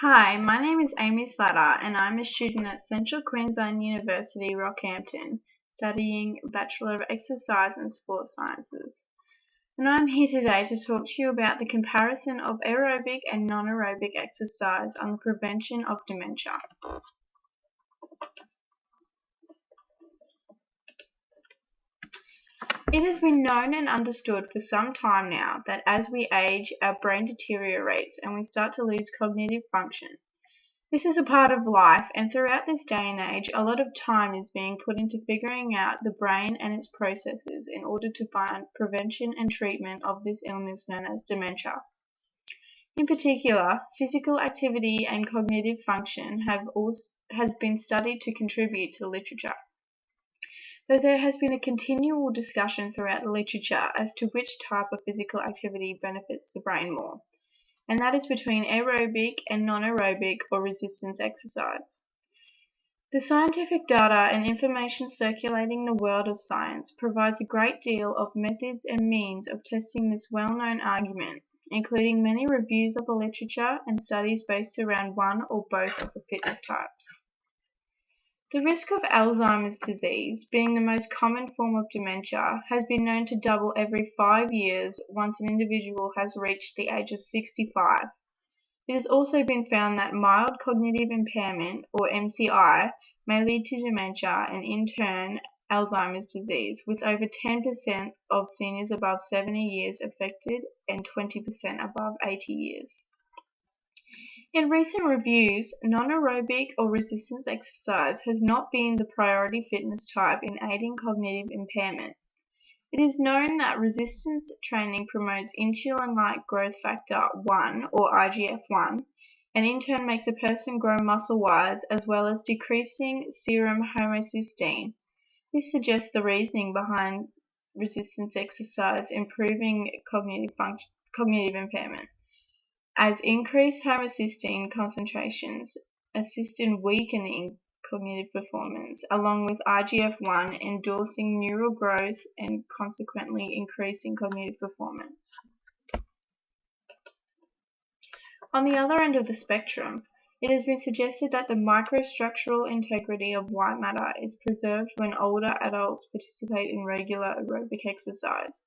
Hi, my name is Amy Slatter and I'm a student at Central Queensland University, Rockhampton, studying Bachelor of Exercise and Sports Sciences. And I'm here today to talk to you about the comparison of aerobic and non-aerobic exercise on the prevention of dementia. It has been known and understood for some time now that as we age, our brain deteriorates and we start to lose cognitive function. This is a part of life, and throughout this day and age, a lot of time is being put into figuring out the brain and its processes in order to find prevention and treatment of this illness known as dementia. In particular, physical activity and cognitive function has been studied to contribute to the literature. Though there has been a continual discussion throughout the literature as to which type of physical activity benefits the brain more, and that is between aerobic and non-aerobic or resistance exercise. The scientific data and information circulating the world of science provides a great deal of methods and means of testing this well-known argument, including many reviews of the literature and studies based around one or both of the fitness types. The risk of Alzheimer's disease, being the most common form of dementia, has been known to double every 5 years once an individual has reached the age of 65. It has also been found that mild cognitive impairment, or MCI, may lead to dementia and in turn Alzheimer's disease, with over 10% of seniors above 70 years affected and 20% above 80 years. In recent reviews, non-aerobic or resistance exercise has not been the priority fitness type in aiding cognitive impairment. It is known that resistance training promotes insulin-like growth factor 1 or IGF-1 and in turn makes a person grow muscle-wise as well as decreasing serum homocysteine. This suggests the reasoning behind resistance exercise improving cognitive impairment, as increased homocysteine concentrations assist in weakening cognitive performance, along with IGF-1 endorsing neural growth and consequently increasing cognitive performance. On the other end of the spectrum, it has been suggested that the microstructural integrity of white matter is preserved when older adults participate in regular aerobic exercise.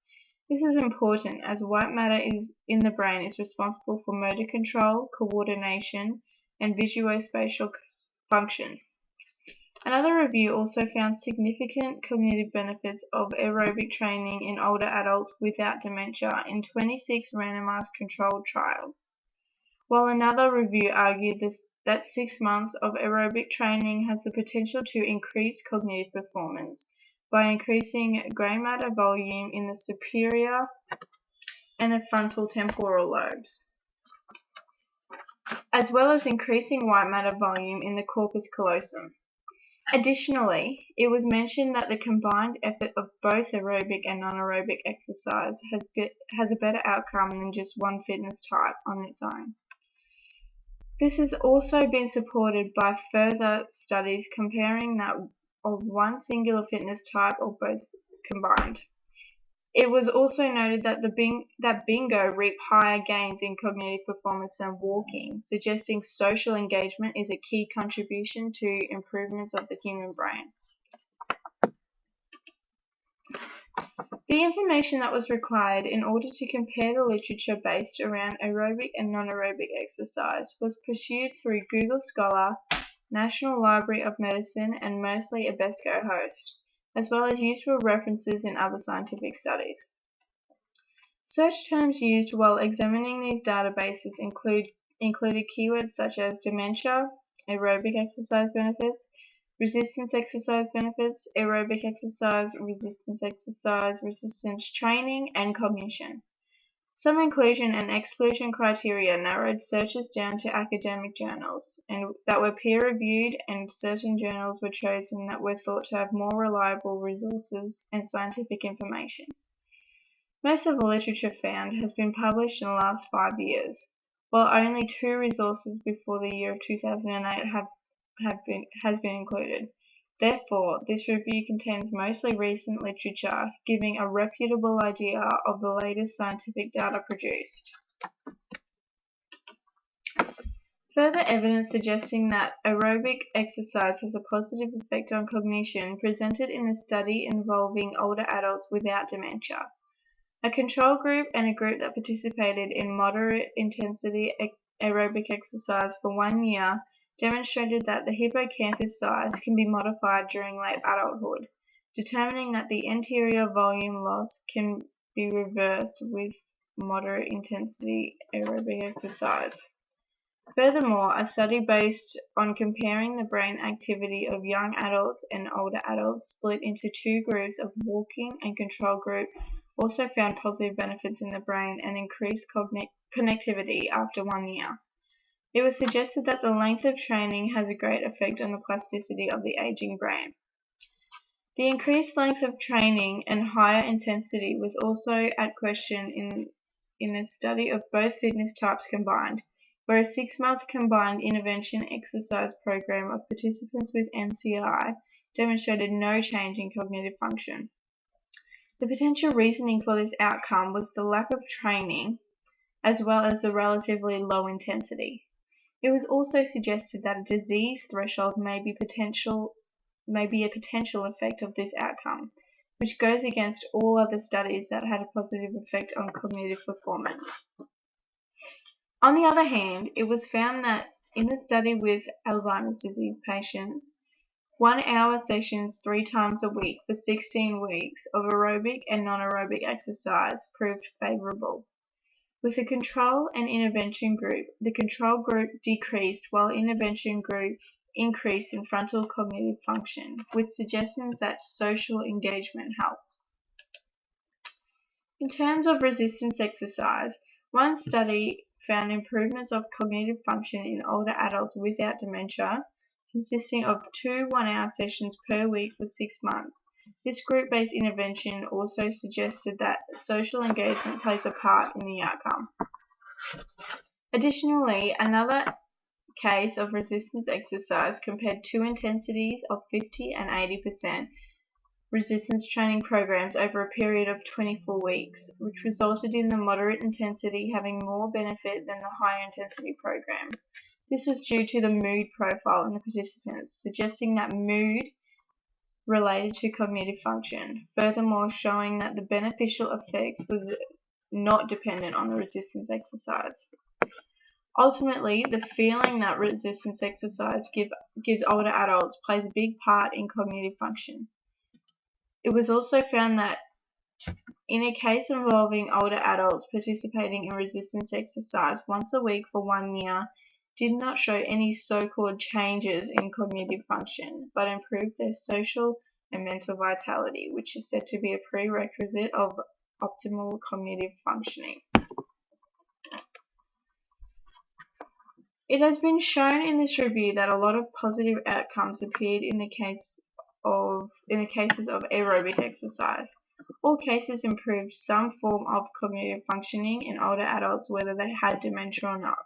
This is important as white matter in the brain is responsible for motor control, coordination, and visuospatial function. Another review also found significant cognitive benefits of aerobic training in older adults without dementia in 26 randomized controlled trials, while another review argued that 6 months of aerobic training has the potential to increase cognitive performance by increasing grey matter volume in the superior and the frontal temporal lobes, as well as increasing white matter volume in the corpus callosum. Additionally, it was mentioned that the combined effort of both aerobic and non-aerobic exercise has a better outcome than just one fitness type on its own. This has also been supported by further studies comparing that of one singular fitness type or both combined. It was also noted that bingo reaped higher gains in cognitive performance than walking, suggesting social engagement is a key contribution to improvements of the human brain. The information that was required in order to compare the literature based around aerobic and non-aerobic exercise was pursued through Google Scholar, National Library of Medicine, and mostly ESSC13006, as well as useful references in other scientific studies. Search terms used while examining these databases included keywords such as dementia, aerobic exercise benefits, resistance exercise benefits, aerobic exercise, resistance training, and cognition. Some inclusion and exclusion criteria narrowed searches down to academic journals and that were peer-reviewed, and certain journals were chosen that were thought to have more reliable resources and scientific information. Most of the literature found has been published in the last 5 years, while only 2 resources before the year of 2008 has been included. Therefore, this review contains mostly recent literature, giving a reputable idea of the latest scientific data produced. Further evidence suggesting that aerobic exercise has a positive effect on cognition presented in a study involving older adults without dementia. A control group and a group that participated in moderate intensity aerobic exercise for 1 year demonstrated that the hippocampus size can be modified during late adulthood, determining that the anterior volume loss can be reversed with moderate intensity aerobic exercise. Furthermore, a study based on comparing the brain activity of young adults and older adults split into 2 groups of walking and control group also found positive benefits in the brain and increased connectivity after 1 year. It was suggested that the length of training has a great effect on the plasticity of the aging brain. The increased length of training and higher intensity was also at question in a study of both fitness types combined, where a 6-month combined intervention exercise program of participants with MCI demonstrated no change in cognitive function. The potential reasoning for this outcome was the lack of training, as well as the relatively low intensity. It was also suggested that a disease threshold may be a potential effect of this outcome, which goes against all other studies that had a positive effect on cognitive performance. On the other hand, it was found that in a study with Alzheimer's disease patients, 1-hour sessions 3 times a week for 16 weeks of aerobic and non-aerobic exercise proved favorable. With the control and intervention group, the control group decreased while intervention group increased in frontal cognitive function, with suggestions that social engagement helped. In terms of resistance exercise, one study found improvements of cognitive function in older adults without dementia, consisting of 2 1-hour sessions per week for 6 months. This group-based intervention also suggested that social engagement plays a part in the outcome. Additionally, another case of resistance exercise compared 2 intensities of 50 and 80% resistance training programs over a period of 24 weeks, which resulted in the moderate intensity having more benefit than the higher intensity program. This was due to the mood profile in the participants, suggesting that mood related to cognitive function, furthermore showing that the beneficial effects was not dependent on the resistance exercise. Ultimately, the feeling that resistance exercise gives older adults plays a big part in cognitive function. It was also found that in a case involving older adults participating in resistance exercise once a week for 1 year, did not show any so-called changes in cognitive function, but improved their social and mental vitality, which is said to be a prerequisite of optimal cognitive functioning. It has been shown in this review that a lot of positive outcomes appeared in the cases of aerobic exercise. All cases improved some form of cognitive functioning in older adults, whether they had dementia or not.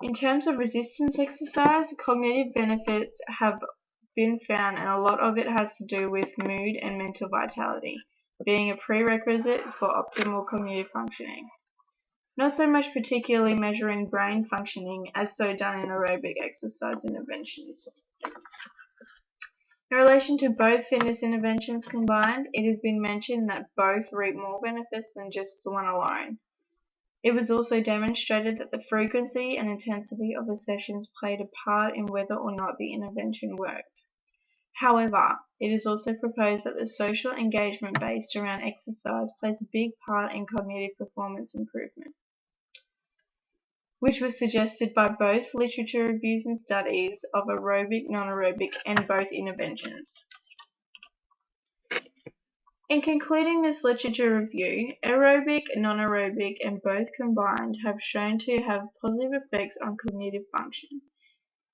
In terms of resistance exercise, cognitive benefits have been found, and a lot of it has to do with mood and mental vitality, being a prerequisite for optimal cognitive functioning. Not so much particularly measuring brain functioning as so done in aerobic exercise interventions. In relation to both fitness interventions combined, it has been mentioned that both reap more benefits than just the one alone. It was also demonstrated that the frequency and intensity of the sessions played a part in whether or not the intervention worked. However, it is also proposed that the social engagement based around exercise plays a big part in cognitive performance improvement, which was suggested by both literature reviews and studies of aerobic, non-aerobic, and both interventions. In concluding this literature review, aerobic, non-aerobic, and both combined have shown to have positive effects on cognitive function.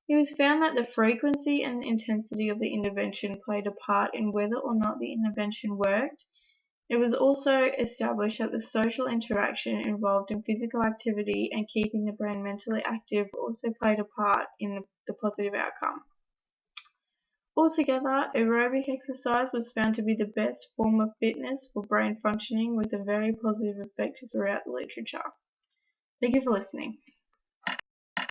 It was found that the frequency and intensity of the intervention played a part in whether or not the intervention worked. It was also established that the social interaction involved in physical activity and keeping the brain mentally active also played a part in the positive outcome. Altogether, aerobic exercise was found to be the best form of fitness for brain functioning with a very positive effect throughout the literature. Thank you for listening.